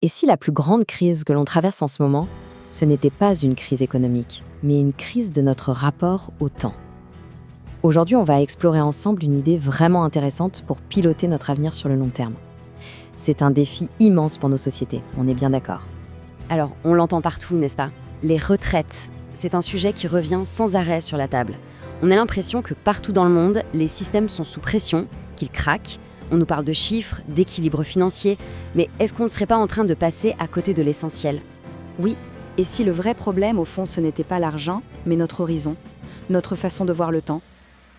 Et si la plus grande crise que l'on traverse en ce moment, ce n'était pas une crise économique, mais une crise de notre rapport au temps? Aujourd'hui, on va explorer ensemble une idée vraiment intéressante pour piloter notre avenir sur le long terme. C'est un défi immense pour nos sociétés, on est bien d'accord. Alors, on l'entend partout, n'est-ce pas? Les retraites, c'est un sujet qui revient sans arrêt sur la table. On a l'impression que partout dans le monde, les systèmes sont sous pression, qu'ils craquent. On nous parle de chiffres, d'équilibre financier, mais est-ce qu'on ne serait pas en train de passer à côté de l'essentiel? Oui, et si le vrai problème, au fond, ce n'était pas l'argent, mais notre horizon, notre façon de voir le temps?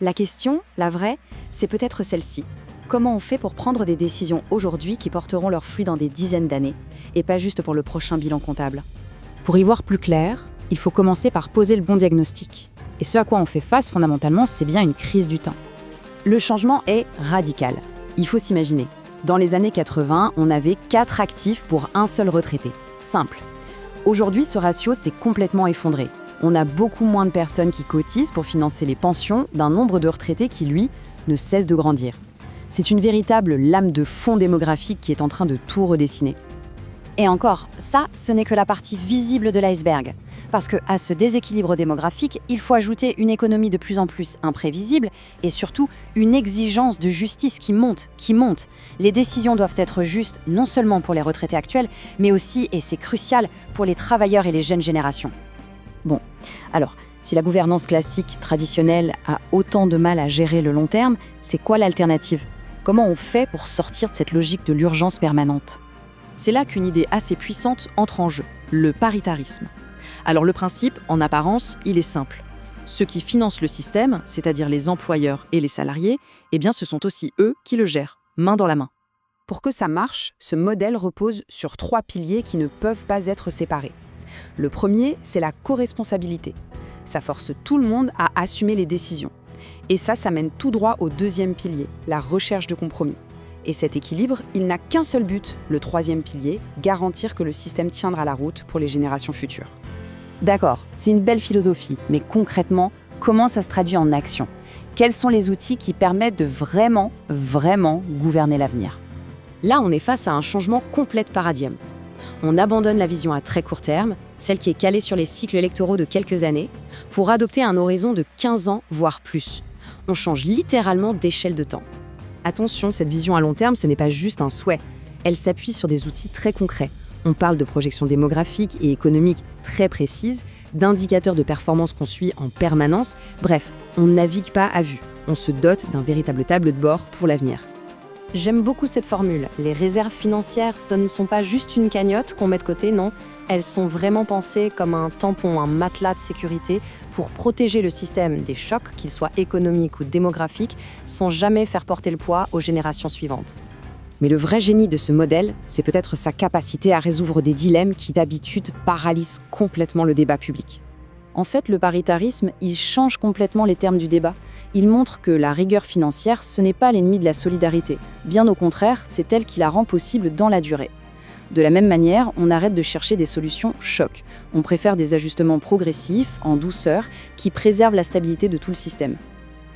La question, la vraie, c'est peut-être celle-ci. Comment on fait pour prendre des décisions aujourd'hui qui porteront leurs fruits dans des dizaines d'années, et pas juste pour le prochain bilan comptable? Pour y voir plus clair, il faut commencer par poser le bon diagnostic. Et ce à quoi on fait face fondamentalement, c'est bien une crise du temps. Le changement est radical. Il faut s'imaginer. Dans les années 80, on avait 4 actifs pour un seul retraité. Simple. Aujourd'hui, ce ratio s'est complètement effondré. On a beaucoup moins de personnes qui cotisent pour financer les pensions d'un nombre de retraités qui, lui, ne cesse de grandir. C'est une véritable lame de fond démographique qui est en train de tout redessiner. Et encore, ça, ce n'est que la partie visible de l'iceberg. Parce qu'à ce déséquilibre démographique, il faut ajouter une économie de plus en plus imprévisible et surtout une exigence de justice qui monte. Les décisions doivent être justes non seulement pour les retraités actuels, mais aussi, et c'est crucial, pour les travailleurs et les jeunes générations. Bon, alors, si la gouvernance classique, traditionnelle, a autant de mal à gérer le long terme, c'est quoi l'alternative? Comment on fait pour sortir de cette logique de l'urgence permanente? C'est là qu'une idée assez puissante entre en jeu, le paritarisme. Alors le principe, en apparence, il est simple. Ceux qui financent le système, c'est-à-dire les employeurs et les salariés, eh bien ce sont aussi eux qui le gèrent, main dans la main. Pour que ça marche, ce modèle repose sur 3 piliers qui ne peuvent pas être séparés. Le premier, c'est la co-responsabilité. Ça force tout le monde à assumer les décisions. Et ça mène tout droit au deuxième pilier, la recherche de compromis. Et cet équilibre, il n'a qu'un seul but, le troisième pilier, garantir que le système tiendra la route pour les générations futures. D'accord, c'est une belle philosophie, mais concrètement, comment ça se traduit en action? Quels sont les outils qui permettent de vraiment gouverner l'avenir? Là, on est face à un changement complet de paradigme. On abandonne la vision à très court terme, celle qui est calée sur les cycles électoraux de quelques années, pour adopter un horizon de 15 ans, voire plus. On change littéralement d'échelle de temps. Attention, cette vision à long terme, ce n'est pas juste un souhait. Elle s'appuie sur des outils très concrets. On parle de projections démographiques et économiques très précises, d'indicateurs de performance qu'on suit en permanence. Bref, on ne navigue pas à vue. On se dote d'un véritable tableau de bord pour l'avenir. J'aime beaucoup cette formule. Les réserves financières, ce ne sont pas juste une cagnotte qu'on met de côté, non. Elles sont vraiment pensées comme un tampon, un matelas de sécurité pour protéger le système des chocs, qu'ils soient économiques ou démographiques, sans jamais faire porter le poids aux générations suivantes. Mais le vrai génie de ce modèle, c'est peut-être sa capacité à résoudre des dilemmes qui d'habitude paralysent complètement le débat public. En fait, le paritarisme, il change complètement les termes du débat. Il montre que la rigueur financière, ce n'est pas l'ennemi de la solidarité. Bien au contraire, c'est elle qui la rend possible dans la durée. De la même manière, on arrête de chercher des solutions choc. On préfère des ajustements progressifs, en douceur, qui préservent la stabilité de tout le système.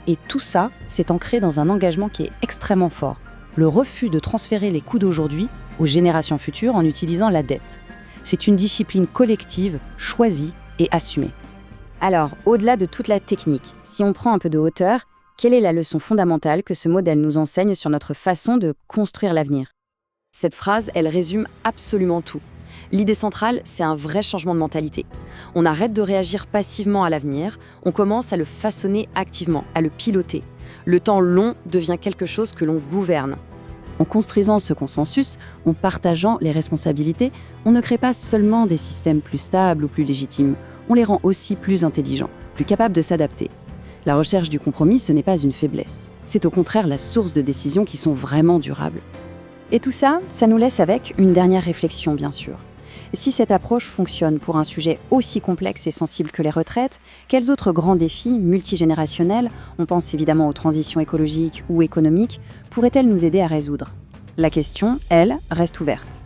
Et tout ça, c'est ancré dans un engagement qui est extrêmement fort. Le refus de transférer les coûts d'aujourd'hui aux générations futures en utilisant la dette. C'est une discipline collective, choisie et assumée. Alors, au-delà de toute la technique, si on prend un peu de hauteur, quelle est la leçon fondamentale que ce modèle nous enseigne sur notre façon de construire l'avenir? Cette phrase, elle résume absolument tout. L'idée centrale, c'est un vrai changement de mentalité. On arrête de réagir passivement à l'avenir, on commence à le façonner activement, à le piloter. Le temps long devient quelque chose que l'on gouverne. En construisant ce consensus, en partageant les responsabilités, on ne crée pas seulement des systèmes plus stables ou plus légitimes, on les rend aussi plus intelligents, plus capables de s'adapter. La recherche du compromis, ce n'est pas une faiblesse. C'est au contraire la source de décisions qui sont vraiment durables. Et tout ça, ça nous laisse avec une dernière réflexion, bien sûr. Si cette approche fonctionne pour un sujet aussi complexe et sensible que les retraites, quels autres grands défis multigénérationnels, on pense évidemment aux transitions écologiques ou économiques, pourraient-elles nous aider à résoudre? La question, elle, reste ouverte.